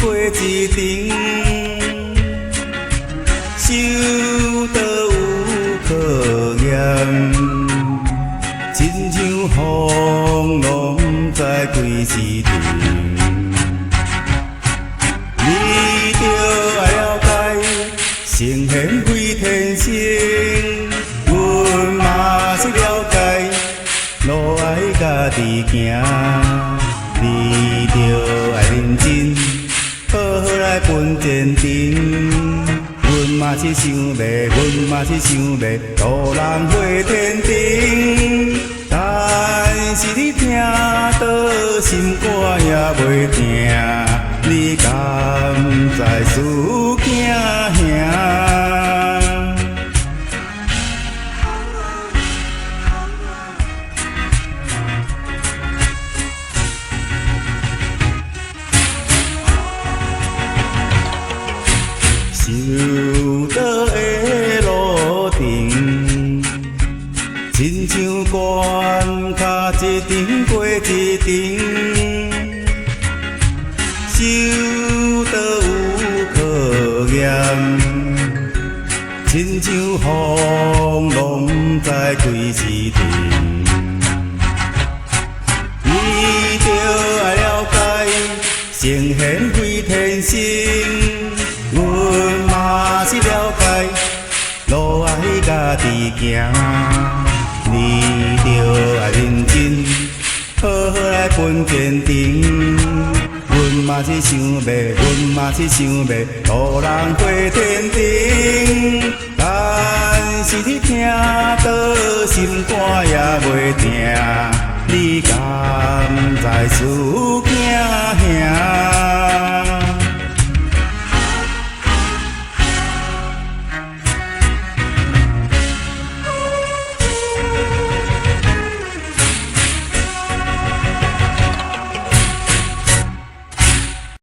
过一程，修道有考验，亲像风浪不知几时停。你着爱了解，圣贤为天生，阮嘛是了解，路爱家己行。你着爱认真，好好来奔前程。阮嘛是想要，阮嘛是想要，路人会天庭。但是你听到心肝也袂定，你敢知事惊兄？修道的路程，亲像关卡一程过一程。修道有考验，亲像风浪不知几时停。你着爱了解，圣贤为天生。阮嘛是了解，路爱家己行。你着爱认真，好好来奔前程。阮嘛是想要，阮嘛是想要，路人会天庭。但是你听到心肝也袂定，你敢知事？